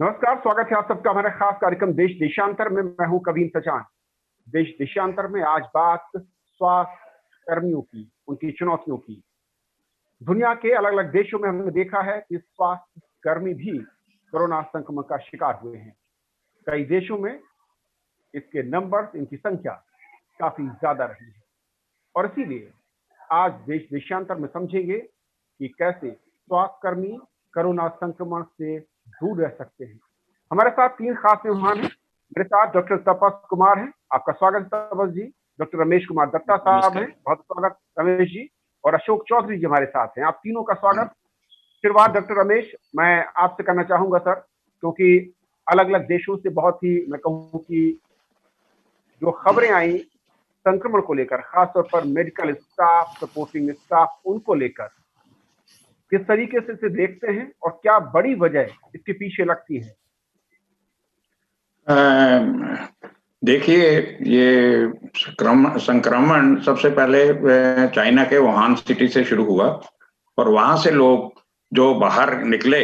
नमस्कार, स्वागत है आप सबका हमारे खास कार्यक्रम देश देशांतर में। मैं हूं कवीन सचान। देश देशांतर में आज बात स्वास्थ्य कर्मियों की, उनकी चुनौतियों की। दुनिया के अलग अलग देशों में हमने देखा है कि स्वास्थ्य कर्मी भी कोरोना संक्रमण का शिकार हुए हैं। कई देशों में इसके नंबर, इनकी संख्या काफी ज्यादा रही है और इसीलिए आज देश देशांतर में समझेंगे कि कैसे स्वास्थ्य कर्मी कोरोना संक्रमण से दूर रह सकते हैं। हमारे साथ तीन खास मेहमान हैं। मेरे साथ डॉक्टर तपस कुमार हैं, आपका स्वागत तपस जी। डॉक्टर रमेश कुमार दत्ता साहब हैं, बहुत स्वागत रमेश जी। और अशोक चौधरी जी हमारे साथ हैं, आप तीनों का स्वागत। शुरुआत डॉक्टर रमेश मैं आपसे करना चाहूंगा सर, क्योंकि अलग अलग देशों से बहुत ही मैं कहूँ कि जो खबरें आई संक्रमण को लेकर, खासतौर पर मेडिकल स्टाफ, सपोर्टिंग स्टाफ, उनको लेकर किस तरीके से इसे देखते हैं और क्या बड़ी वजह इसके पीछे लगती है? देखिए, ये संक्रमण सबसे पहले चाइना के वुहान सिटी से शुरू हुआ और वहां से लोग जो बाहर निकले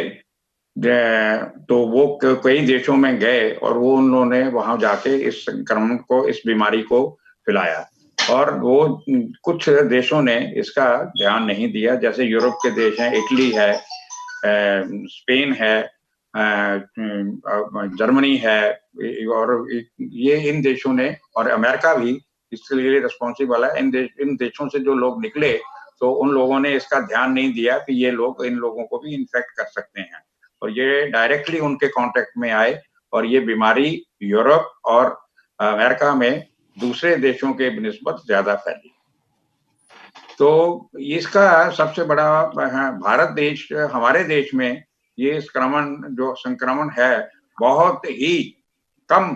तो वो कई देशों में गए और वो उन्होंने वहां जाके इस संक्रमण को, इस बीमारी को फैलाया। और वो कुछ देशों ने इसका ध्यान नहीं दिया, जैसे यूरोप के देश हैं, इटली है, स्पेन है, जर्मनी है, और ये इन देशों ने, और अमेरिका भी इसके लिए रिस्पॉन्सिबल है। इन देशों से जो लोग निकले तो उन लोगों ने इसका ध्यान नहीं दिया कि ये लोग इन लोगों को भी इन्फेक्ट कर सकते हैं और ये डायरेक्टली उनके कांटेक्ट में आए और ये बीमारी यूरोप और अमेरिका में दूसरे देशों के निस्बत ज्यादा फैली। तो इसका सबसे बड़ा भारत देश, हमारे देश में ये संक्रमण है बहुत ही कम,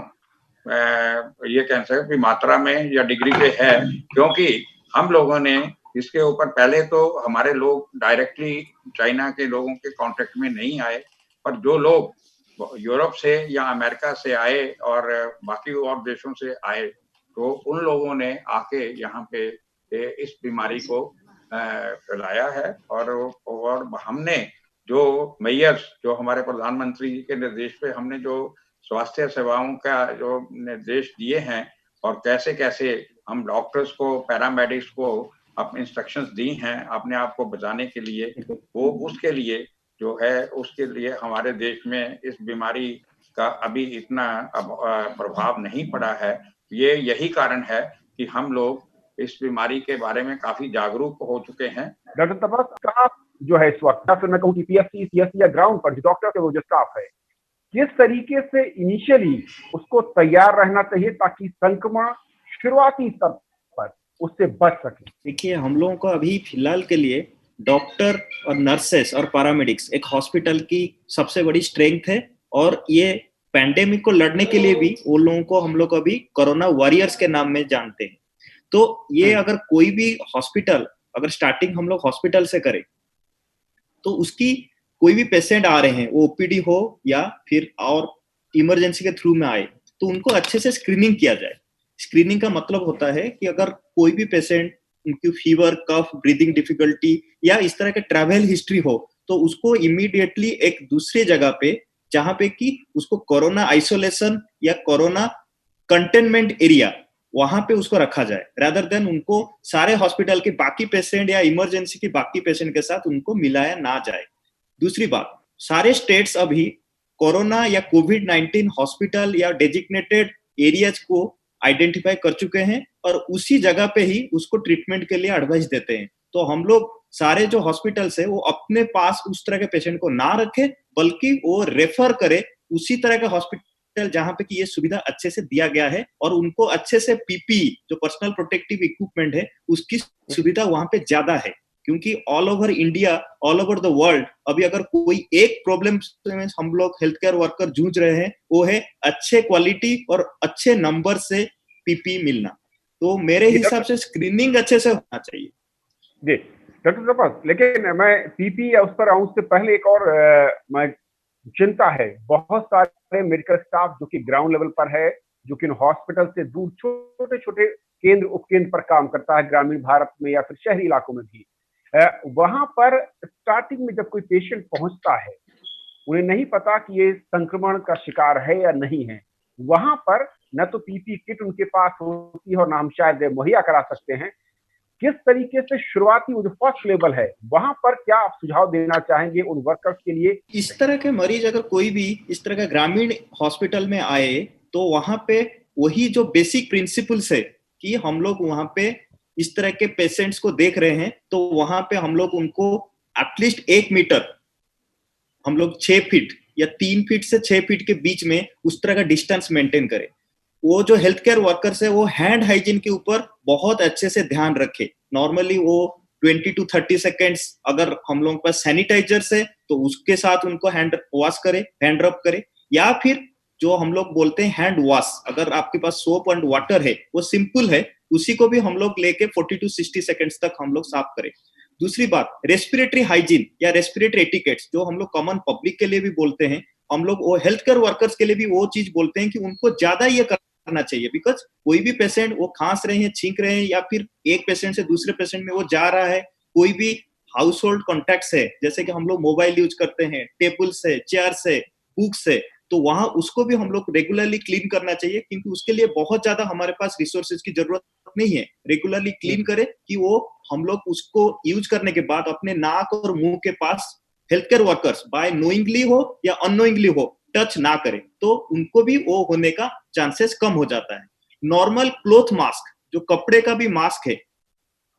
ये कह सकते कि मात्रा में या डिग्री पे है, क्योंकि हम लोगों ने इसके ऊपर, पहले तो हमारे लोग डायरेक्टली चाइना के लोगों के कांटेक्ट में नहीं आए, पर जो लोग यूरोप से या अमेरिका से आए और बाकी और देशों से आए तो उन लोगों ने आके यहाँ पे इस बीमारी को फैलाया है। और हमने जो मेयर्स, जो हमारे प्रधानमंत्री के निर्देश पे हमने जो स्वास्थ्य सेवाओं का जो निर्देश दिए हैं और कैसे कैसे हम डॉक्टर्स को, पैरामेडिक्स को अपने इंस्ट्रक्शंस दी हैं अपने आप को बचाने के लिए, वो उसके लिए जो है, उसके लिए हमारे देश में इस बीमारी का अभी इतना प्रभाव नहीं पड़ा है। यही कारण है कि हम लोग इस बीमारी के बारे में काफी जागरूक हो चुके हैं। डॉक्टर तपस, स्टाफ जो है इस वक्त, या फिर मैं कहूँ कि पीएससी, सीएससी या ग्राउंड पर जो डॉक्टर के वो जो स्टाफ है, किस तरीके से इनिशियली उसको तैयार रहना चाहिए ताकि संक्रमण शुरुआती स्तर पर उससे बच सके? देखिए, हम लोगों को अभी फिलहाल के लिए डॉक्टर और नर्सेस और पैरामेडिक्स एक हॉस्पिटल की सबसे बड़ी स्ट्रेंथ है और ये पैंडेमिक को लड़ने के लिए भी वो लोगों को हम लोग अभी कोरोना वॉरियर्स के नाम में जानते हैं। तो ये अगर कोई भी हॉस्पिटल, अगर स्टार्टिंग हम लोग हॉस्पिटल से करें तो उसकी कोई भी पेशेंट आ रहे हैं, वो ओपीडी हो या फिर और इमरजेंसी के थ्रू में आए, तो उनको अच्छे से स्क्रीनिंग किया जाए। स्क्रीनिंग का मतलब होता है कि अगर कोई भी पेशेंट, उनकी फीवर, कफ, ब्रीदिंग डिफिकल्टी या इस तरह के ट्रैवल हिस्ट्री हो तो उसको इमीडिएटली एक दूसरी जगह पे, जहां पे कि उसको कोरोना आइसोलेशन या कोरोना कंटेनमेंट एरिया, वहां पे उसको रखा जाए, रादर देन उनको सारे हॉस्पिटल के बाकी पेशेंट या इमरजेंसी के बाकी पेशेंट के साथ उनको मिलाया ना जाए। दूसरी बात, सारे स्टेट्स अभी कोरोना या कोविड-19 हॉस्पिटल या डेजिग्नेटेड एरियाज को आइडेंटिफाई कर चुके हैं और उसी जगह पे ही उसको ट्रीटमेंट के लिए एडवाइस देते हैं। तो हम लोग सारे जो हॉस्पिटल्स है वो अपने पास उस तरह के पेशेंट को ना रखे, बल्कि वो रेफर करे उसी तरह के हॉस्पिटल जहां पे कि ये सुविधा अच्छे से दिया गया है और उनको अच्छे से पीपी, जो पर्सनल प्रोटेक्टिव इक्विपमेंट है, उसकी सुविधा वहां पे ज्यादा है। क्योंकि all over India, all over the world, अभी अगर कोई एक प्रॉब्लम हम लोग हेल्थ केयर वर्कर जूझ रहे हैं, वो है अच्छे क्वालिटी और अच्छे नंबर से पीपी मिलना। तो मेरे हिसाब से स्क्रीनिंग अच्छे से होना चाहिए। जी डॉक्टर तपस, लेकिन मैं पीपी या उस पर आऊं उससे पहले एक और मैं चिंता है, बहुत सारे मेडिकल स्टाफ जो कि ग्राउंड लेवल पर है, जो कि हॉस्पिटल से दूर छोटे छोटे केंद्र उपकेंद्र पर काम करता है, ग्रामीण भारत में या फिर शहरी इलाकों में भी। वहां पर स्टार्टिंग में जब कोई पेशेंट पहुंचता है, उन्हें नहीं पता कि ये संक्रमण का शिकार है या नहीं है। वहां पर न तो पीपी किट उनके पास होती है और ना हम शायद मुहैया करा सकते हैं। किस तरीके से शुरुआती वो जो फर्स्ट लेवल है वहां पर क्या आप सुझाव देना चाहेंगे उन वर्कर्स के लिए? इस तरह के मरीज अगर कोई भी इस तरह का ग्रामीण हॉस्पिटल में आए तो वहां पे वही जो बेसिक प्रिंसिपल्स है कि हम लोग वहां पे इस तरह के पेशेंट्स को देख रहे हैं तो वहां पे हम लोग उनको एटलीस्ट 1 मीटर, हम लोग 6 फीट या 3 फीट से 6 फीट के बीच में उस तरह का डिस्टेंस मेंटेन करें। वो जो हेल्थ केयर वर्कर्स है वो हैंड हाइजीन के ऊपर बहुत अच्छे से ध्यान रखे। नॉर्मली वो 20 to 30 सेकेंड्स अगर हम लोगों के पास सैनिटाइजर है तो उसके साथ उनको हैंड वॉश करे, हैंड रब करे, या फिर जो हम लोग बोलते हैं हैंड वॉश, अगर आपके पास सोप एंड वाटर है वो सिंपल है, उसी को भी हम लोग लेके 40 to 60 सेकेंड्स तक हम लोग साफ करें। दूसरी बात, रेस्पिरेटरी हाइजीन या रेस्पिरेटरी एटिकेट्स जो हम लोग कॉमन पब्लिक के लिए भी बोलते हैं, हम लोग वो हेल्थ केयर वर्कर्स के लिए भी वो चीज बोलते हैं कि उनको ज्यादा ये करना चाहिए। बिकॉज कोई भी पेशेंट वो खांस रहे हैं, छींक रहे हैं, या फिर एक पेशेंट से दूसरे पेशेंट में वो जा रहा है, कोई भी हाउस होल्ड कॉन्टैक्ट्स है, जैसे कि हम लोग मोबाइल यूज करते हैं, टेबल से, चेयर से, बुक से, तो वहां उसको भी हम लोग रेगुलरली क्लीन करना चाहिए, क्योंकि उसके लिए बहुत ज्यादा हमारे पास रिसोर्सेज की जरूरत नहीं है। रेगुलरली क्लीन करे कि वो हम लोग उसको यूज करने के बाद अपने नाक और मुंह के पास health care workers by knowingly हो या अननोइंगली हो टच ना करे, तो उनको भी वो होने का चांसेस कम हो जाता है। नॉर्मल क्लोथ मास्क, जो कपड़े का भी मास्क है,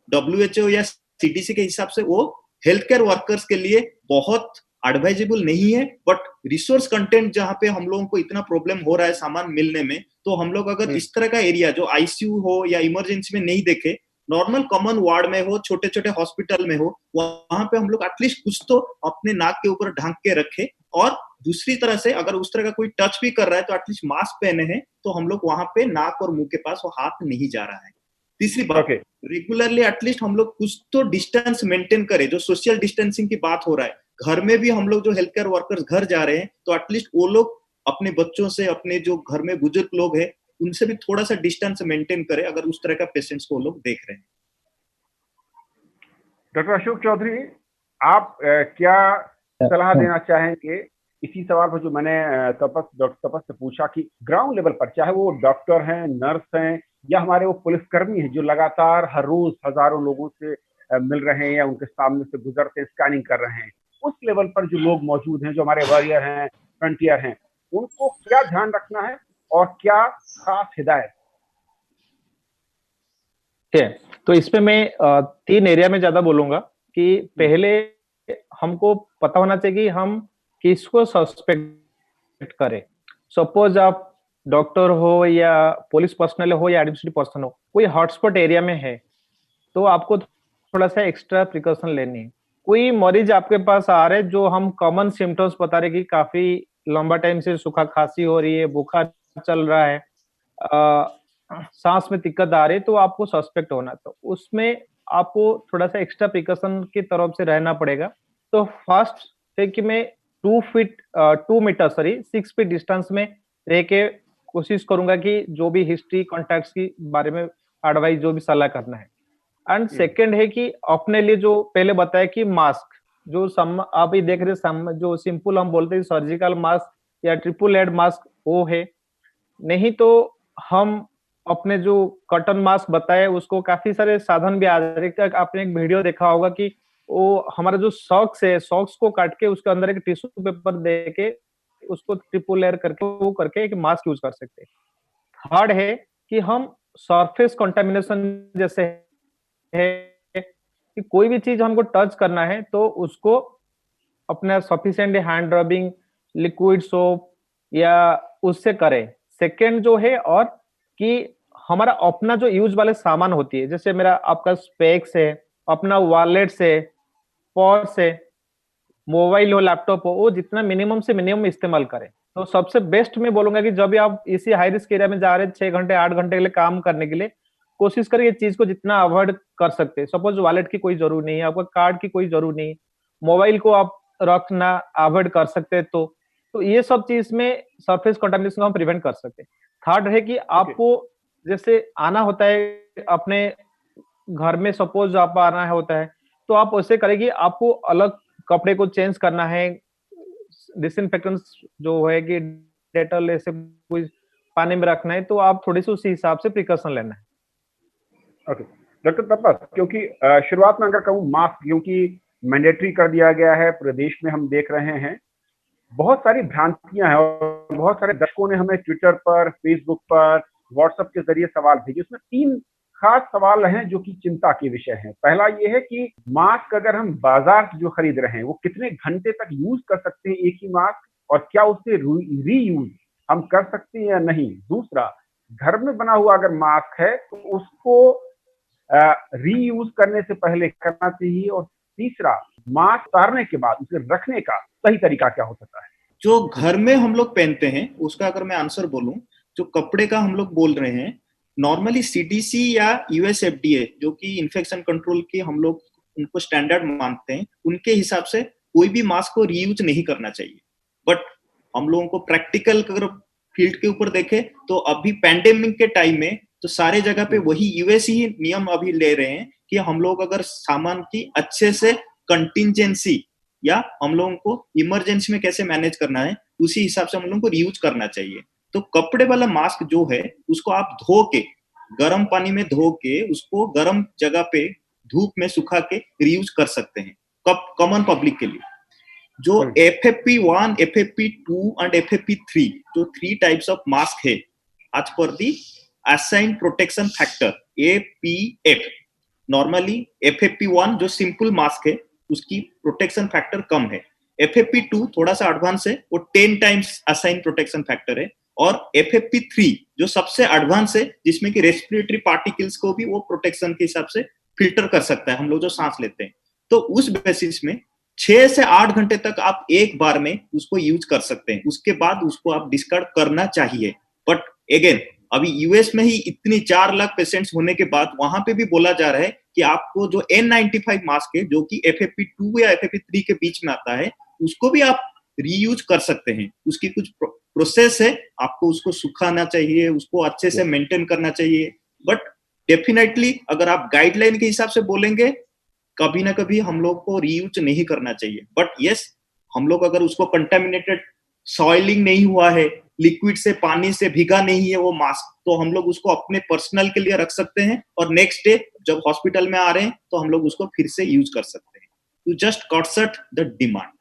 WHO या CDC के हिसाब से वो हेल्थ केयर वर्कर्स के लिए बहुत एडवाइजेबल नहीं है, बट रिसोर्स कंटेंट जहां पे हम लोगों को इतना प्रॉब्लम हो रहा है सामान मिलने में, तो हम लोग अगर इस तरह का एरिया जो आईसीयू हो या इमरजेंसी में नहीं देखे, नॉर्मल कॉमन वार्ड में हो, छोटे छोटे हॉस्पिटल में हो, वहां पे हम लोग एटलीस्ट कुछ तो अपने नाक के ऊपर ढांक के रखे। और दूसरी तरह से अगर उस तरह का कोई टच भी कर रहा है तो एटलीस्ट मास्क पहने हैं, तो हम लोग वहां पे नाक और मुंह के पास वो हाथ नहीं जा रहा है। तीसरी बात, रेगुलरली एटलीस्ट हम लोग कुछ तो डिस्टेंस मेंटेन करें। जो सोशल डिस्टेंसिंग की बात हो रहा है, घर में भी हम लोग जो हेल्थ केयर वर्कर्स घर जा रहे हैं, तो एटलीस्ट वो लोग अपने बच्चों से, अपने जो घर में बुजुर्ग लोग हैं, उनसे भी थोड़ा सा डिस्टेंस मेंटेन करें अगर उस तरह का पेशेंट्स को लोग देख रहे हैं। डॉक्टर अशोक चौधरी, आप क्या सलाह देना चाहेंगे इसी सवाल पर जो मैंने डॉक्टर तपस से पूछा कि ग्राउंड लेवल पर, चाहे वो डॉक्टर हैं, नर्स हैं, या हमारे वो पुलिसकर्मी हैं जो लगातार हर रोज हजारों लोगों से मिल रहे हैं या उनके सामने से गुजरते स्कैनिंग कर रहे हैं, उस लेवल पर जो लोग मौजूद हैं, जो हमारे वॉरियर हैं, फ्रंटियर हैं, उनको क्या ध्यान रखना है और क्या खास हिदायत? ठीक है, तो इसमें मैं 3 एरिया में ज्यादा बोलूंगा कि पहले हमको पता होना चाहिए कि हम किसको सस्पेक्ट करें। सपोज आप डॉक्टर हो या पुलिस पर्सनल हो या एडमिनिस्ट्रेटिव पर्सन हो, कोई हॉटस्पॉट एरिया में है तो आपको थोड़ा सा एक्स्ट्रा प्रिकॉशन लेनी है। कोई मरीज आपके पास आ रहे जो हम कॉमन सिम्टम्स बता रहे कि काफी लंबा टाइम से सूखा खांसी हो रही है, बुखार चल रहा है, सांस में दिक्कत आ रही है, तो आपको सस्पेक्ट होना, तो उसमें आपको थोड़ा सा एक्स्ट्रा प्रिकॉशन की तरफ से रहना पड़ेगा। तो फर्स्ट है कि मैं 2 मीटर 6 फीट डिस्टेंस में रह के कोशिश करूंगा कि जो भी हिस्ट्री कॉन्टैक्ट्स की बारे में एडवाइस, जो भी सलाह करना है। एंड सेकंड है कि अपने लिए जो पहले बताया कि मास्क, जो आप ही देख रहे जो सिंपल हम बोलते हैं सर्जिकल मास्क या ट्रिपल हेड मास्क, वो है नहीं तो हम अपने जो कॉटन मास्क बताए उसको काफी सारे साधन भी आ रहे हैं। आपने एक वीडियो देखा होगा कि वो हमारा जो सॉक्स है, सॉक्स को काट के उसके अंदर एक टिश्यू पेपर दे के उसको ट्रिपल लेयर करके वो करके एक मास्क यूज कर सकते हैं। थर्ड है कि हम सरफेस कंटामिनेशन जैसे है कि कोई भी चीज हमको टच करना है तो उसको अपना sufficient hand rubbing, liquid soap या उससे करें। सेकेंड जो है, और कि हमारा अपना जो यूज वाले सामान होती है, जैसे मेरा आपका स्पेक्स है, अपना वॉलेट है, पर्स है, मोबाइल हो, लैपटॉप हो, वो जितना मिनिमम से मिनिमम इस्तेमाल करें। तो सबसे बेस्ट मैं बोलूंगा कि जब भी आप इसी हाई रिस्क एरिया में जा रहे हैं 6 घंटे 8 घंटे के लिए काम करने के लिए, कोशिश करें ये चीज को जितना अवॉइड कर सकते हैं। सपोज वॉलेट की कोई जरूरत नहीं है, आपका कार्ड की कोई जरूरत नहीं, मोबाइल को आप रखना अवॉइड कर सकते हैं, तो ये सब चीज में सरफेस कंटामिनेशन को हम प्रिवेंट कर सकते हैं। थर्ड है कि आपको जैसे आना होता है अपने घर में, सपोज आप आना होता है तो आप वैसे करें कि आपको अलग कपड़े को चेंज करना है, डिसइंफेक्टेंट्स जो है कि डेटॉल ऐसे कुछ पानी में रखना है, तो आप थोड़ी सी उसी हिसाब से प्रिकॉशन लेना है। ओके डॉक्टर तपस, क्योंकि शुरुआत में अगर कहूँ मास्क क्योंकि मैंडेटरी कर दिया गया है पूरे देश में, हम देख रहे हैं बहुत सारी भ्रांतियां हैं और बहुत सारे दर्शकों ने हमें ट्विटर पर, फेसबुक पर, व्हाट्सएप के जरिए सवाल भेजे। उसमें 3 खास सवाल हैं जो कि चिंता के विषय हैं। पहला ये है कि मास्क अगर हम बाजार से जो खरीद रहे हैं वो कितने घंटे तक यूज कर सकते हैं एक ही मास्क, और क्या उससे रीयूज हम कर सकते हैं या नहीं। दूसरा, घर में बना हुआ अगर मास्क है तो उसको रीयूज करने से पहले करना चाहिए। और तीसरा, मास्क उतारने के बाद उसे रखने का सही तरीका क्या हो सकता है। जो घर में हम लोग पहनते हैं उसका अगर मैं आंसर बोलूं, जो कपड़े का हम लोग बोल रहे हैं, नॉर्मली सीडीसी या यूएस एफडीए जो कि इन्फेक्शन कंट्रोल के हम लोग उनको स्टैंडर्ड मानते हैं, उनके हिसाब से कोई भी मास्क को रीयूज नहीं करना चाहिए। बट हम लोगों को प्रैक्टिकल अगर फील्ड के ऊपर देखें तो अभी पैंडेमिक के टाइम में तो सारे जगह पे वही यूएस ही नियम अभी ले रहे हैं कि हम लोग अगर सामान की अच्छे से कंटिजेंसी या हम लोगों को इमरजेंसी में कैसे मैनेज करना है उसी हिसाब से हम लोगों को रीयूज करना चाहिए। तो कपड़े वाला मास्क जो है उसको आप धो के, गर्म पानी में धो के उसको गर्म जगह पे धूप में सुखा के रीयूज कर सकते हैं कॉमन पब्लिक के लिए। जो FFP1, FFP2 एंड FFP3 जो 3 टाइप्स ऑफ मास्क है आज पर the assigned protection factor APF। Normally FFP1 जो सिंपल मास्क है उसकी प्रोटेक्शन फैक्टर कम है, FFP2 थोड़ा सा एडवांस है, वो 10 टाइम्स असाइन प्रोटेक्शन फैक्टर है, और FFP3 जो सबसे एडवांस है जिसमें कि रेस्पिरेटरी पार्टिकल्स को भी वो प्रोटेक्शन के हिसाब से फिल्टर कर सकता है हम लोग जो सांस लेते हैं। तो उस बेसिस में 6 से 8 घंटे तक आप एक बार में उसको यूज कर सकते हैं, उसके बाद उसको आप डिस्कार्ड करना चाहिए। बट अगेन अभी यूएस में ही इतनी 4 लाख पेशेंट्स होने के बाद वहां पे भी बोला जा रहा है कि आपको जो N95 मास्क है जो कि FFP2 या FFP3 के बीच में आता है उसको भी आप रीयूज कर सकते हैं। उसकी कुछ प्रोसेस है, आपको उसको सुखाना चाहिए, उसको अच्छे से मेंटेन करना चाहिए। बट डेफिनेटली अगर आप गाइडलाइन के हिसाब से बोलेंगे कभी ना कभी हम लोग को रीयूज नहीं करना चाहिए। बट यस, हम लोग अगर उसको कंटेमिनेटेड सॉइलिंग नहीं हुआ है, लिक्विड से पानी से भीगा नहीं है वो मास्क, तो हम लोग उसको अपने पर्सनल के लिए रख सकते हैं और नेक्स्ट डे जब हॉस्पिटल में आ रहे हैं तो हम लोग उसको फिर से यूज कर सकते हैं। To just concert the demand.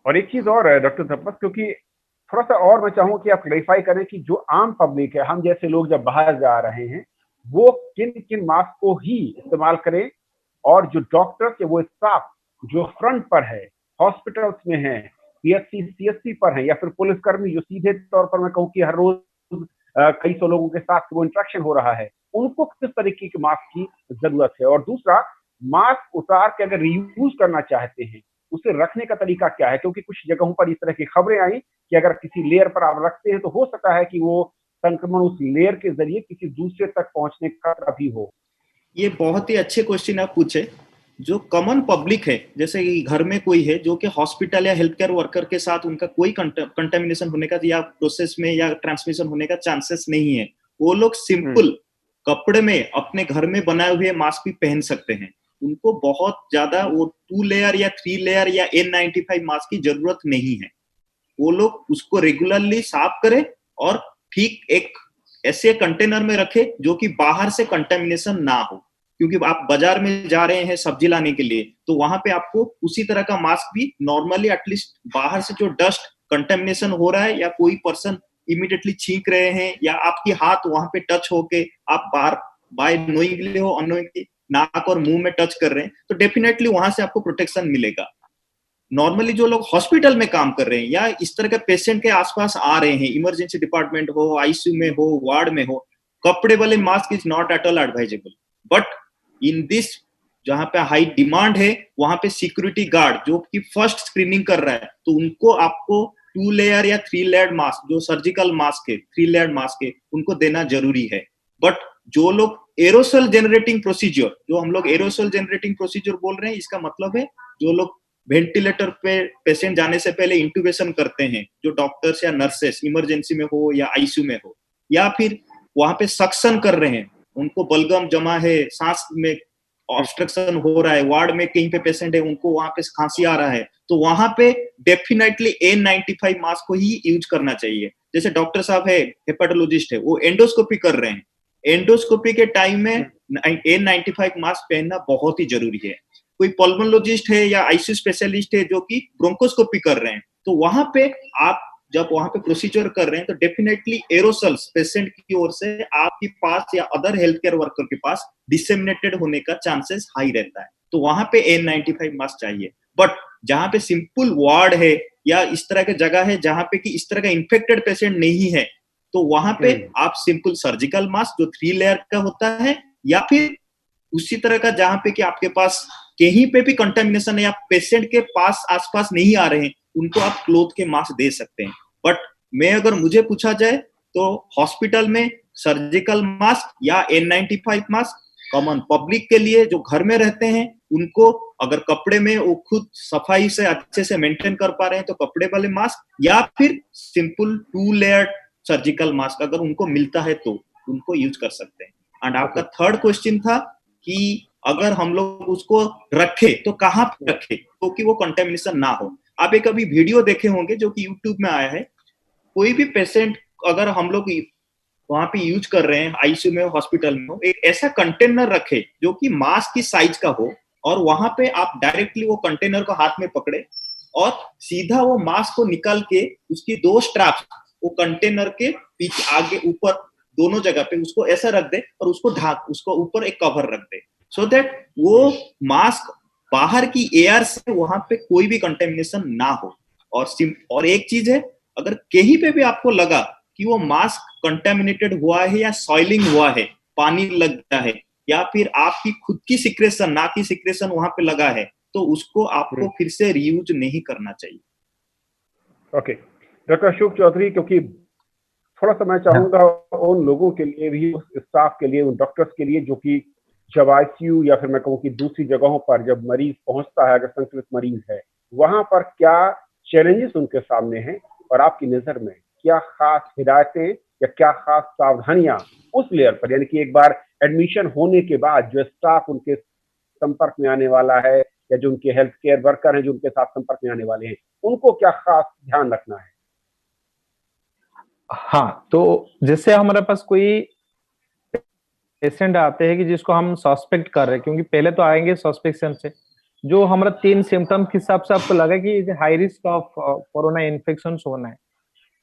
और एक चीज और है डॉक्टर थप्पस, क्योंकि थोड़ा सा और मैं चाहूंगा कि आप क्लैरिफाई करें कि जो आम पब्लिक है, हम जैसे लोग जब बाहर जा रहे हैं वो किन किन मास्क को ही इस्तेमाल करें, और जो डॉक्टर्स या वो स्टाफ जो फ्रंट पर है, हॉस्पिटल्स में है, PHC CSC पर है, या फिर पुलिसकर्मी जो सीधे तौर पर मैं कहूँ कि हर रोज कई सौ लोगों के साथ वो इंटरेक्शन हो रहा है, उनको किस तरीके के मास्क की जरूरत है। और दूसरा, मास्क उतार के अगर रीयूज करना चाहते हैं उसे रखने का तरीका क्या है, क्योंकि कुछ जगहों पर इस तरह की खबरें आई कि अगर किसी लेयर पर आप रखते हैं तो हो सकता है कि वो संक्रमण उस लेयर के जरिए किसी दूसरे तक पहुंचने का खतरा भी हो। ये बहुत ही अच्छे क्वेश्चन आप पूछे। जो कॉमन पब्लिक है, जैसे कि घर में कोई है जो कि हॉस्पिटल या हेल्थ केयर वर्कर के साथ उनका कोई कंटेमिनेशन होने का या प्रोसेस में या ट्रांसमिशन होने का चांसेस नहीं है, वो लोग सिंपल कपड़े में अपने घर में बनाए हुए मास्क भी पहन सकते हैं। उनको बहुत ज्यादा वो 2 लेयर या 3 लेयर या N95 मास्क की जरूरत नहीं है। वो लोग उसको रेगुलरली साफ करें और ठीक एक ऐसे कंटेनर में रखे जो कि बाहर से कंटेमिनेशन ना हो, क्योंकि आप बाजार में जा रहे हैं सब्जी लाने के लिए तो वहां पे आपको उसी तरह का मास्क भी नॉर्मली एटलीस्ट बाहर से जो डस्ट कंटेमिनेशन हो रहा है या कोई पर्सन इमीडिएटली छींक रहे हैं या आपकी हाथ वहां पे टच होके आप बाहर बाय नोइंगली हो अननोइंगली नाक और मुंह में टच कर रहे हैं तो डेफिनेटली वहां से आपको प्रोटेक्शन मिलेगा। नॉर्मली जो लोग हॉस्पिटल में काम कर रहे हैं या इस तरह के पेशेंट के आसपास आ रहे हैं, इमरजेंसी डिपार्टमेंट हो, आईसीयू में हो, वार्ड में हो, कपड़े वाले mask is not at all advisable. But in this जहां पे हाई डिमांड है वहां पे सिक्योरिटी गार्ड जो कि फर्स्ट स्क्रीनिंग कर रहा है तो उनको आपको 2 लेयर या 3 लेयर्ड मास्क जो सर्जिकल मास्क है 3 लेयर्ड मास्क है उनको देना जरूरी है। बट जो लोग एरोसोल जनरेटिंग प्रोसीजर, जो हम लोग एरोसोल जनरेटिंग प्रोसीजर बोल रहे हैं, इसका मतलब है जो लोग वेंटिलेटर पे पेशेंट जाने से पहले इंट्यूबेशन करते हैं, जो डॉक्टर्स या नर्सेस इमरजेंसी में हो या आईसीयू में हो, या फिर वहां पे सक्शन कर रहे हैं, उनको बलगम जमा है, सांस में ऑब्स्ट्रक्शन हो रहा है, वार्ड में कहीं पे पेशेंट है, उनको वहां पे खांसी आ रहा है, तो वहां पे डेफिनेटली N95 मास्क को ही यूज करना चाहिए। जैसे डॉक्टर साहब है, हेपेटोलॉजिस्ट है, वो एंडोस्कोपी कर रहे हैं, एंडोस्कोपी के टाइम में N95 मास्क पहनना बहुत ही जरूरी है। कोई पल्मोनोलॉजिस्ट है या आईसीयू स्पेशलिस्ट है जो कि ब्रोंकोस्कोपी कर रहे हैं, तो वहां पे आप जब वहां पे प्रोसीजर कर रहे हैं तो डेफिनेटली एरोसल्स पेशेंट की ओर से आपके पास या अदर हेल्थ केयर वर्कर के पास डिसेमिनेटेड होने का चांसेस हाई रहता है, तो वहां पे N95 मास्क चाहिए। बट जहां पे सिंपल वार्ड है या इस तरह की जगह है जहां पे कि इस तरह का इन्फेक्टेड पेशेंट नहीं है, तो वहां पे आप सिंपल सर्जिकल मास्क जो 3 लेयर का होता है, या फिर उसी तरह का जहां पे कि आपके पास कहीं पे भी कंटामिनेशन है या पेशेंट के पास आसपास नहीं आ रहे हैं, उनको आप क्लोथ के मास्क दे सकते हैं। बट मैं अगर मुझे पूछा जाए तो हॉस्पिटल में सर्जिकल मास्क या N95 मास्क कॉमन पब्लिक के लिए जो घर में रहते हैं उनको, अगर कपड़े में वो खुद सफाई से अच्छे से मेंटेन कर पा रहे हैं तो कपड़े वाले मास्क, या फिर सिंपल 2 लेयर सर्जिकल मास्क अगर उनको मिलता है तो उनको यूज कर सकते हैं। एंड आपका थर्ड क्वेश्चन था कि अगर हम लोग उसको रखे तो कहाँ पे रखे तो कि वो कंटेमिनेशन ना हो। आप एक अभी वीडियो देखे होंगे जो कि यूट्यूब में आया है, कोई भी पेशेंट अगर हम लोग वहां पे यूज कर रहे हैं आईसीयू में हॉस्पिटल में, एक ऐसा कंटेनर रखे जो कि मास्क की साइज का हो, और वहां पे आप डायरेक्टली वो कंटेनर को हाथ में पकड़े और सीधा वो मास्क को निकाल के उसकी 2 स्ट्रैप्स वो कंटेनर के पीछे आगे ऊपर दोनों जगह पे उसको ऐसा रख दे और उसको ढाक, उसको ऊपर एक कवर रख दे, सो दैट वो मास्क बाहर की एयर से वहां पे कोई भी कंटेमिनेशन ना हो। और एक चीज है, अगर कहीं पे भी आपको लगा कि वो मास्क कंटेमिनेटेड हुआ है या सॉइलिंग हुआ है, पानी लग गया है, या फिर आपकी खुद की सिक्रेशन, नाक की सिक्रेशन वहां पे लगा है, तो उसको आपको फिर से रीयूज नहीं करना चाहिए। ओके डॉक्टर अशोक चौधरी, क्योंकि थोड़ा सा मैं चाहूंगा उन लोगों के लिए भी, उस स्टाफ के लिए, उन डॉक्टर्स के लिए जो कि जब आईसीयू या फिर मैं कहूँ कि दूसरी जगहों पर जब मरीज पहुंचता है, अगर संक्रमित मरीज है, वहां पर क्या चैलेंजेस उनके सामने हैं, और आपकी नजर में क्या खास हिदायतें या क्या खास सावधानियां उस लेयर पर, यानी कि एक बार एडमिशन होने के बाद जो स्टाफ उनके संपर्क में आने वाला है या जो उनके हेल्थ केयर वर्कर हैं जो उनके साथ संपर्क में आने वाले हैं, उनको क्या खास ध्यान रखना है? हाँ, तो जैसे हमारे पास कोई पेशेंट आते हैं कि जिसको हम सस्पेक्ट कर रहे हैं, क्योंकि पहले तो आएंगे सस्पेक्शन से, जो हमारा 3 सिम्टम के हिसाब से आपको लगा कि high risk of corona infection होना है,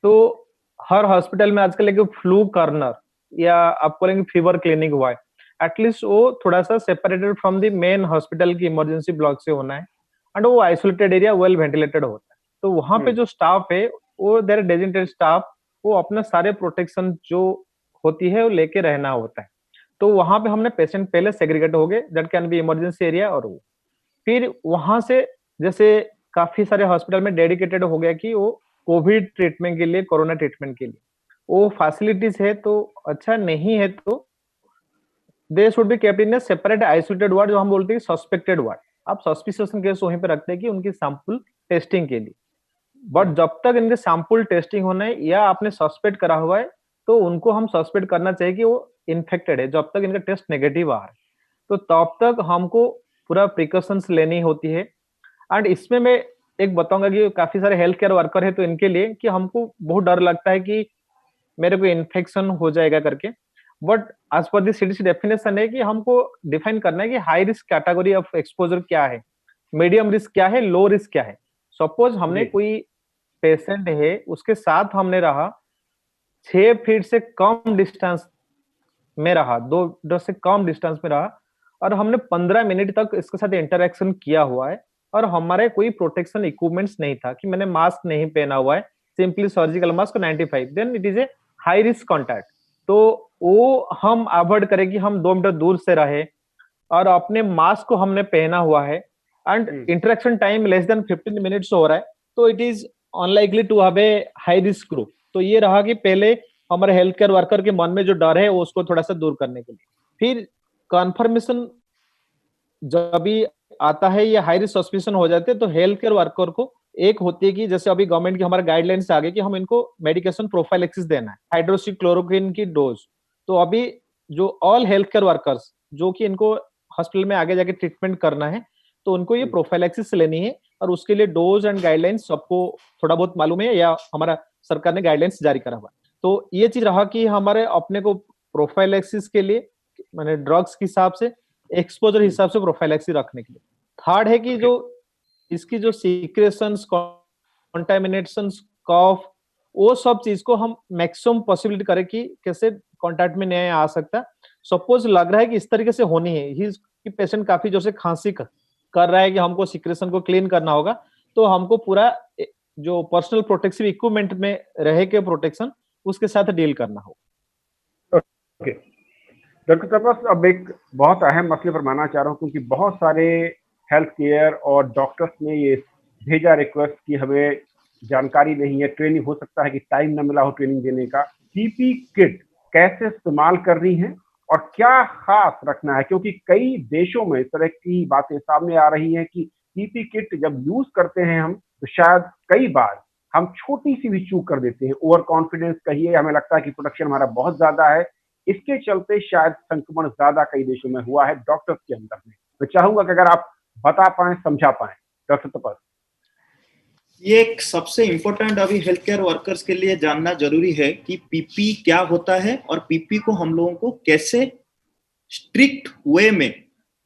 तो हर हॉस्पिटल में आजकल एक फ्लू कॉर्नर या आप बोलेंगे फीवर क्लिनिक हुआ है, एटलीस्ट वो थोड़ा सा separated from the main hospital की इमरजेंसी ब्लॉक से होना है, एंड वो आइसोलेटेड एरिया वेल वेंटिलेटेड होता है। तो वहां पे जो स्टाफ है वो देयर डेजिग्नेटेड स्टाफ, वो अपना सारे प्रोटेक्शन जो होती है वो लेके रहना होता है। तो वहां पे हमने पेशेंट पहले सेग्रीगेट हो गए, that can be emergency area, और वो फिर वहां से जैसे काफी सारे हॉस्पिटल में डेडिकेटेड हो गया कि वो कोविड ट्रीटमेंट के लिए, कोरोना ट्रीटमेंट के लिए वो फैसिलिटीज है, तो अच्छा नहीं है तो they should be kept in A separate isolated ward, जो हम बोलते हैं सस्पेक्टेड वार्ड। आप सस्पिशियस केस वहीं पे रखते हैं कि उनकी सैंपल टेस्टिंग के लिए, बट जब तक इनके सैंपल टेस्टिंग होना है या आपने सस्पेक्ट करा हुआ है तो उनको हम सस्पेक्ट करना चाहिए कि वो इन्फेक्टेड है, जब तक इनका टेस्ट नेगेटिव आ रहा है, तो तब तक हमको पूरा प्रिकॉशंस लेनी होती है। एंड इसमें मैं एक बताऊंगा कि काफी सारे हेल्थ केयर वर्कर है, तो इनके लिए कि हमको बहुत डर लगता है कि मेरे को इन्फेक्शन हो जाएगा करके, but as per the CDC definition है कि हमको डिफाइन करना है कि high risk category of exposure क्या है, मीडियम रिस्क क्या है, लो रिस्क क्या है। सपोज हमने कोई पेशेंट है, उसके साथ हमने रहा 6 फीट से कम डिस्टेंस में रहा, 2 से कम डिस्टेंस में रहा, और हमने 15 मिनट तक इसके साथ इंटरेक्शन किया हुआ है, और हमारे कोई प्रोटेक्शन इक्विपमेंट्स नहीं था, कि मैंने मास्क नहीं पहना हुआ है, simply surgical mask 95, then it is a high risk contact. तो वो हम अवॉइड करें कि हम 2 मीटर दूर से रहे, और अपने मास्क को हमने पहना हुआ है, and interaction time less than 15 minutes हो रहा है, तो it is unlikely to have a high risk group. तो ये रहा कि पहले हमारे हेल्थ केयर वर्कर के मन में जो डर है वो उसको थोड़ा सा दूर करने के लिए। फिर कन्फर्मेशन जब भी आता है या हाई रिस्क सस्पिशन हो जाते हैं, तो हेल्थ केयर वर्कर को एक होती है कि जैसे अभी गवर्नमेंट की हमारे गाइडलाइंस आ गए कि हम इनको मेडिकेशन प्रोफाइलैक्सिस देना है, हाइड्रोक्सीक्लोरोक्विन की डोज। तो अभी जो ऑल हेल्थ केयर वर्कर्स जो कि इनको हॉस्पिटल में आगे जाके ट्रीटमेंट करना है तो उनको ये प्रोफाइलैक्सिस लेनी है, और उसके लिए डोज एंड गाइडलाइंस सबको थोड़ा बहुत मालूम है या हमारा सरकार ने गाइडलाइंस जारी करा हुआ है। तो ये चीज रहा कि हमारे अपने को प्रोफाइलैक्सिस के लिए माने ड्रग्स के हिसाब से, एक्सपोजर हिसाब से प्रोफाइलैक्सिस रखने के लिए। थर्ड है कि जो इसकी जो सीक्रेशंस, कंटामिनेशंस, कफ, वो सब चीज को हम मैक्सिमम पॉसिबिलिटी करें कि कैसे कांटेक्ट में नहीं आ सकता। सपोज लग रहा है कि इस तरीके से होनी है, कि पेशेंट काफी जोर से खांसी कर रहा है कि हमको सीक्रेशन को क्लीन करना होगा, तो हमको पूरा जो पर्सनल प्रोटेक्टिव इक्विपमेंट में रहे के प्रोटेक्शन उसके साथ डील करना होगा। ओके डॉक्टर तपस, अब एक बहुत अहम मसले पर मानना चाह रहा हूँ, क्योंकि बहुत सारे हेल्थ केयर और डॉक्टर्स ने ये भेजा रिक्वेस्ट कि हमें जानकारी नहीं है, ट्रेनिंग हो सकता है कि टाइम न मिला हो ट्रेनिंग देने का, पीपी किट कैसे इस्तेमाल करनी है और क्या खास रखना है, क्योंकि कई देशों में इस तरह की बातें सामने आ रही हैं कि पीपी किट जब यूज करते हैं हम, तो शायद कई बार हम छोटी सी भी चूक कर देते हैं, ओवर कॉन्फिडेंस कहिए, हमें लगता है कि प्रोटेक्शन हमारा बहुत ज्यादा है, इसके चलते शायद संक्रमण ज्यादा कई देशों में हुआ है डॉक्टर्स के अंदर में। मैं चाहूंगा कि अगर आप बता पाए, समझा पाए डॉक्टर तपस। ये एक सबसे इम्पोर्टेंट अभी हेल्थ केयर वर्कर्स के लिए जानना जरूरी है कि पीपी क्या होता है और पीपी को हम लोगों को कैसे स्ट्रिक्ट वे में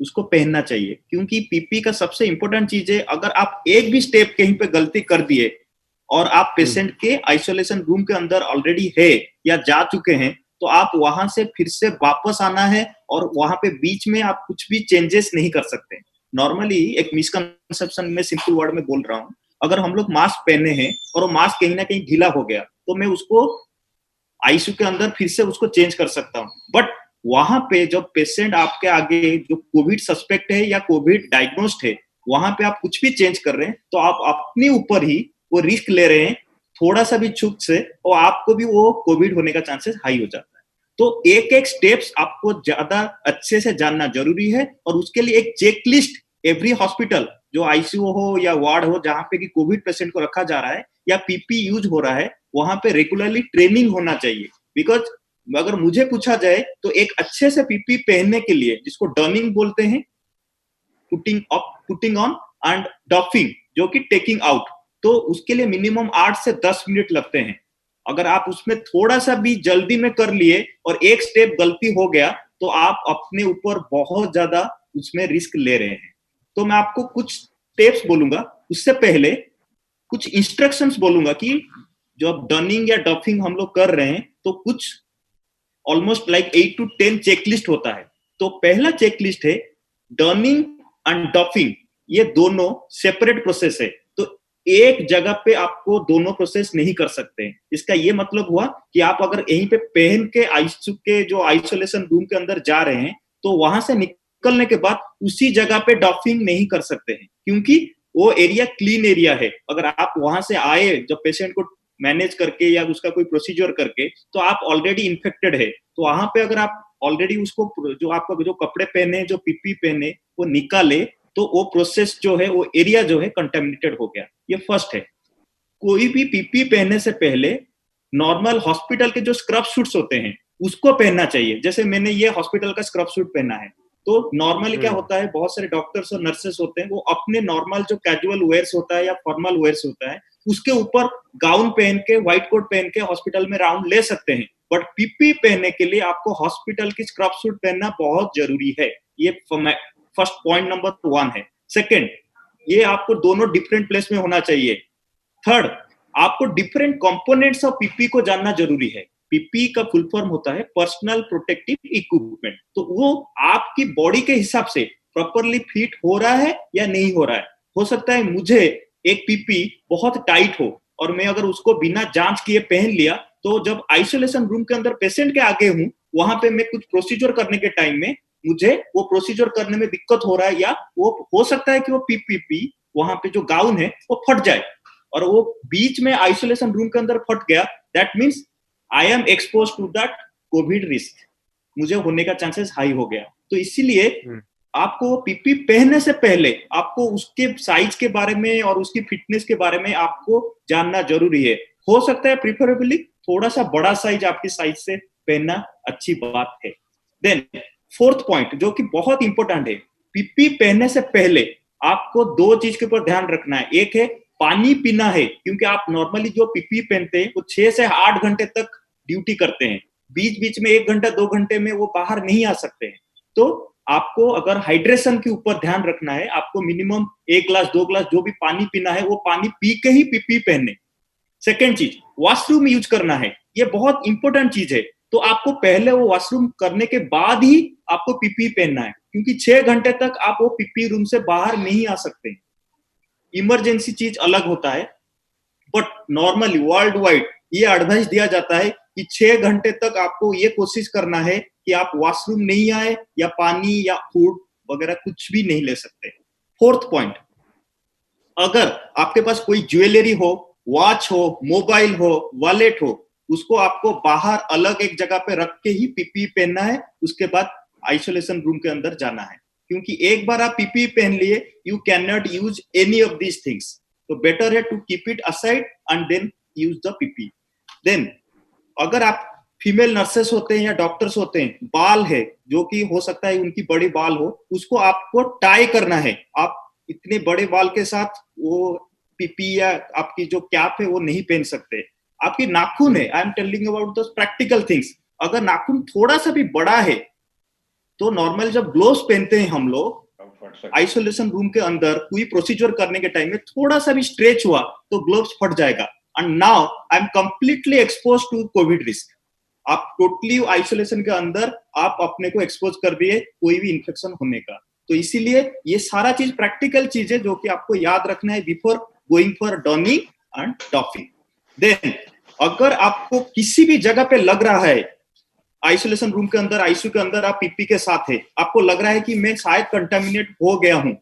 उसको पहनना चाहिए, क्योंकि पीपी का सबसे इम्पोर्टेंट चीज है, अगर आप एक भी स्टेप कहीं पे गलती कर दिए और आप पेशेंट के आइसोलेशन रूम के अंदर ऑलरेडी है या जा चुके हैं, तो आप वहां से फिर से वापस आना है और वहां पे बीच में आप कुछ भी चेंजेस नहीं कर सकते। नॉर्मली एक मिसकंसेप्शन में सिंपल वर्ड में बोल रहा हूँ, अगर हम लोग मास्क पहने हैं और वो मास्क कहीं ना कहीं ढीला हो गया, तो मैं उसको आईसीयू के अंदर फिर से उसको चेंज कर सकता हूँ। बट वहां पे जब पेशेंट आपके आगे जो कोविड सस्पेक्ट है या कोविड डायग्नोस्ड है, वहां पे आप कुछ भी चेंज कर रहे हैं तो आप अपने ऊपर ही वो रिस्क ले रहे हैं, थोड़ा सा भी चूक से और आपको भी वो कोविड होने का चांसेस हाई हो जाता है। तो एक एक स्टेप्स आपको ज्यादा अच्छे से जानना जरूरी है, और उसके लिए एक चेकलिस्ट एवरी हॉस्पिटल, जो आईसीयू हो या वार्ड हो जहां पे कि कोविड पेशेंट को रखा जा रहा है या पीपी यूज हो रहा है, वहां पे रेगुलरली ट्रेनिंग होना चाहिए। बिकॉज अगर मुझे पूछा जाए तो एक अच्छे से पीपी पहनने के लिए, जिसको डर्निंग बोलते हैं, putting up, putting on and doffing, जो कि टेकिंग आउट, तो उसके लिए मिनिमम 8 से 10 मिनट लगते हैं। अगर आप उसमें थोड़ा सा भी जल्दी में कर लिए और एक स्टेप गलती हो गया, तो आप अपने ऊपर बहुत ज्यादा उसमें रिस्क ले रहे हैं। तो मैं आपको कुछ स्टेप्स बोलूंगा, उससे पहले कुछ इंस्ट्रक्शंस बोलूंगा कि जब डर्निंग या डफिंग हम लोग कर रहे हैं तो कुछ ऑलमोस्ट लाइक 8 to 10 चेकलिस्ट होता है। तो पहला चेकलिस्ट है डर्निंग एंड डफिंग, ये दोनों सेपरेट प्रोसेस है, तो एक जगह पे आपको दोनों प्रोसेस नहीं कर सकते। इसका ये मतलब हुआ कि आप अगर यहीं पे पहन के आईसीयू के जो आइसोलेशन रूम के अंदर जा रहे हैं, तो वहां से निकलने के बाद उसी जगह पे डफिंग नहीं कर सकते हैं, क्योंकि वो एरिया क्लीन एरिया है। अगर आप वहां से आए जब पेशेंट को मैनेज करके या उसका कोई प्रोसीजर करके, तो आप ऑलरेडी इन्फेक्टेड है, तो वहां पे अगर आप ऑलरेडी उसको जो आपका जो कपड़े पहने, जो पीपी पहने, वो निकाले, तो वो प्रोसेस जो है, वो एरिया जो है कंटेमिनेटेड हो गया। ये फर्स्ट है। कोई भी पीपी पहनने से पहले नॉर्मल हॉस्पिटल के जो स्क्रब सूट्स होते हैं उसको पहनना चाहिए। जैसे मैंने ये हॉस्पिटल का स्क्रब सूट पहना है, तो नॉर्मली क्या होता है, बहुत सारे डॉक्टर्स और नर्सेस होते हैं, वो अपने नॉर्मल जो कैजुअल वेयर्स होता है या फॉर्मल वेयर्स होता है, उसके ऊपर गाउन पहन के, व्हाइट कोट पहन के हॉस्पिटल में राउंड ले सकते हैं। बट पीपी पहनने के लिए आपको हॉस्पिटल की स्क्रब सूट पहनना बहुत जरूरी है। ये फर्स्ट पॉइंट नंबर 1 है। सेकेंड, ये आपको दोनों डिफरेंट प्लेस में होना चाहिए। थर्ड, आपको डिफरेंट कंपोनेंट्स ऑफ पीपी को जानना जरूरी है। पीपी का फुल फॉर्म होता है पर्सनल प्रोटेक्टिव इक्विपमेंट, तो वो आपकी बॉडी के हिसाब से प्रॉपरली फिट हो रहा है या नहीं हो रहा है। हो सकता है मुझे एक पीपी बहुत टाइट हो और मैं अगर उसको बिना जांच किए पहन लिया, तो जब आइसोलेशन रूम के अंदर पेशेंट के आगे हूं, वहां पे मैं कुछ प्रोसीजर करने के टाइम में मुझे वो प्रोसीजर करने में दिक्कत हो रहा है, या वो हो सकता है कि वो पीपी वहां पे जो गाउन है वो फट जाए, और वो बीच में आइसोलेशन रूम के अंदर फट गया, that means I am expose to that COVID risk, मुझे होने का चांसेस हाई हो गया। तो इसीलिए आपको पीपी पहनने से पहले आपको उसके साइज के बारे में और उसकी फिटनेस के बारे में आपको जानना जरूरी है। हो सकता है प्रिफरेबली थोड़ा सा बड़ा साइज आपके साइज से पहनना अच्छी बात है। देन फोर्थ पॉइंट जो कि बहुत इंपॉर्टेंट है, पीपी पहनने से पहले आपको दो चीज के ऊपर ध्यान रखना है। एक है पानी पीना है, क्योंकि आप नॉर्मली जो पीपी पहनते हैं वो 6 से 8 घंटे तक ड्यूटी करते हैं, बीच बीच में 1 घंटा 2 घंटे में वो बाहर नहीं आ सकते हैं। तो आपको अगर हाइड्रेशन के ऊपर ध्यान रखना है, आपको मिनिमम 1 ग्लास 2 ग्लास जो भी पानी पीना है वो पानी पी के ही पीपी पहनने। सेकेंड चीज, वॉशरूम यूज करना है, ये बहुत इंपॉर्टेंट चीज है। तो आपको पहले वो वॉशरूम करने के बाद ही आपको पीपी पहनना है, क्योंकि 6 घंटे तक आप वो पीपी रूम से बाहर नहीं आ सकते। इमरजेंसी चीज अलग होता है, बट नॉर्मली वर्ल्ड वाइड ये एडवाइस दिया जाता है कि 6 घंटे तक आपको ये कोशिश करना है कि आप वॉशरूम नहीं आए या पानी या फूड वगैरह कुछ भी नहीं ले सकते। फोर्थ पॉइंट, अगर आपके पास कोई ज्वेलरी हो, वॉच हो, मोबाइल हो, वॉलेट हो, उसको आपको बाहर अलग एक जगह पे रख के ही पीपी पहनना है। उसके बाद आइसोलेशन रूम के अंदर जाना है, क्योंकि एक बार आप पीपी पहन लिए, you can not use any of these things. तो बेटर है to keep it aside and then use the PP. Then अगर आप फीमेल नर्सेस होते हैं या डॉक्टर्स होते हैं, बाल है जो कि हो सकता है उनकी बड़ी बाल हो, उसको आपको टाई करना है। आप इतने बड़े बाल के साथ वो पीपी या आपकी जो कैप है वो नहीं पहन सकते। आपकी नाखून है, I am telling about the practical things, अगर नाखून थोड़ा सा भी बड़ा है तो नॉर्मल जब ग्लोव्स पहनते हैं हम लोग आइसोलेशन रूम के अंदर कोई प्रोसीजर करने के टाइम में थोड़ा सा भी स्ट्रेच हुआ तो ग्लोव्स फट जाएगा। And now I am completely expose to COVID risk. आप टोटली आइसोलेशन के अंदर आप अपने को एक्सपोज कर दिए कोई भी इंफेक्शन होने का। तो इसीलिए ये सारा चीज प्रैक्टिकल चीज है जो कि आपको याद रखना है before going for donning and doffing. Then अगर आपको किसी भी जगह पे लग रहा है आइसोलेशन रूम के अंदर, आईसीयू के अंदर आप पीपी के साथ है, आपको लग रहा है कि मैं शायद कंटामिनेट हो गया हूं,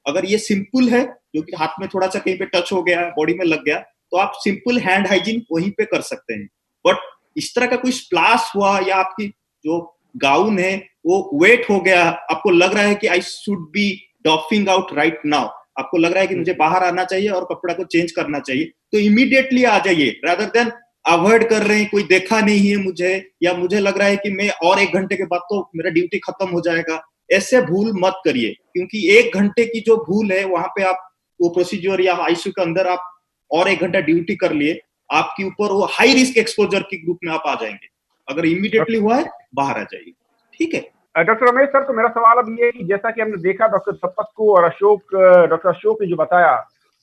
अगर ये सिंपल है जो कि हाथ में थोड़ा सा कहीं पे टच हो गया, बॉडी में लग गया, तो आप सिंपल हैंड हाइजीन वहीं पे कर सकते हैं। बट इस तरह का कोई स्प्लैश हुआ या आपकी जो गाउन है वो वेट हो गया, आपको लग रहा है कि I should be doffing out right now, आपको लग रहा है कि मुझे बाहर आना चाहिए और कपड़ा को चेंज करना चाहिए, तो इमीडिएटली आ जाइए, रादर देन अवॉइड कर रहे हैं, कोई देखा नहीं है मुझे, या मुझे लग रहा है कि मैं और 1 घंटे के बाद तो मेरा ड्यूटी खत्म हो जाएगा। ऐसे भूल मत करिए, क्योंकि 1 घंटे की जो भूल है वहां पे आप वो प्रोसीजर या आईसीयू के अंदर आप और 1 घंटा ड्यूटी कर लिए, आपके ऊपर वो हाई रिस्क एक्सपोजर के ग्रुप में आप आ जाएंगे। अगर इमीडिएटली हुआ है बाहर आ जाइए। ठीक है डॉक्टर रमेश सर, तो मेरा सवाल अब ये है कि जैसा कि हमने देखा डॉक्टर तपस को और डॉक्टर अशोक ने जो बताया,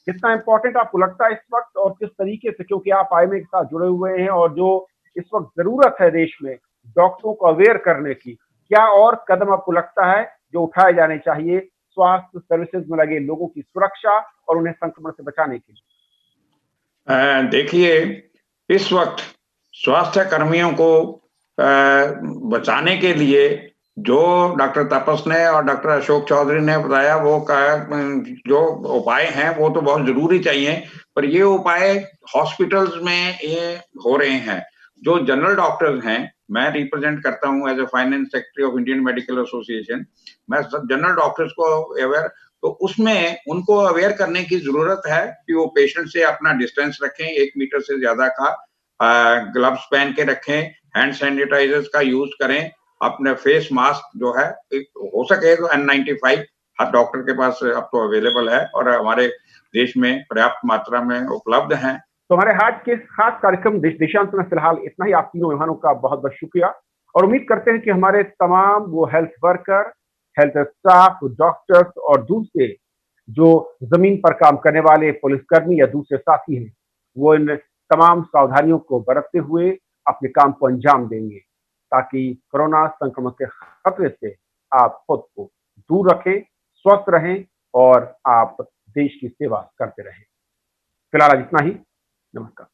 कितना इंपॉर्टेंट आपको लगता है इस वक्त और किस तरीके से, क्योंकि आप आईएमए के साथ जुड़े हुए हैं और जो इस वक्त जरूरत है देश में डॉक्टरों को अवेयर करने की, क्या और कदम आपको लगता है जो उठाए जाने चाहिए स्वास्थ्य सर्विसेज में लगे लोगों की सुरक्षा और उन्हें संक्रमण से बचाने के लिए? देखिए, इस वक्त स्वास्थ्य कर्मियों को बचाने के लिए जो डॉक्टर तपस ने और डॉक्टर अशोक चौधरी ने बताया वो जो उपाय हैं वो तो बहुत जरूरी चाहिए, पर ये उपाय हॉस्पिटल्स में ये हो रहे हैं। जो जनरल डॉक्टर्स हैं, मैं रिप्रेजेंट करता हूं as a finance secretary of Indian medical association, मैं जनरल डॉक्टर्स को अवेयर, तो उसमें उनको अवेयर करने की जरूरत है कि वो पेशेंट से अपना डिस्टेंस रखें, 1 मीटर से ज्यादा का, ग्लव्स पहन के रखें, हैंड सैनिटाइजर्स का यूज करें, अपने फेस मास्क जो है हो सके तो N95 हर डॉक्टर के पास अब तो अवेलेबल है और हमारे देश में पर्याप्त मात्रा में उपलब्ध हैं। तो हमारे आज के खास कार्यक्रम देशांतर में फिलहाल इतना ही। आप तीनों मेहमानों का बहुत बहुत शुक्रिया और उम्मीद करते हैं कि हमारे तमाम वो health worker, health staff, doctors और दूसरे जो जमीन पर काम करने वाले पुलिसकर्मी या दूसरे साथी हैं, वो इन तमाम सावधानियों को बरतते हुए अपने काम को अंजाम देंगे, ताकि कोरोना संक्रमण के खतरे से आप खुद को दूर रखें, स्वस्थ रहें और आप देश की सेवा करते रहें। फिलहाल इतना ही। नमस्कार।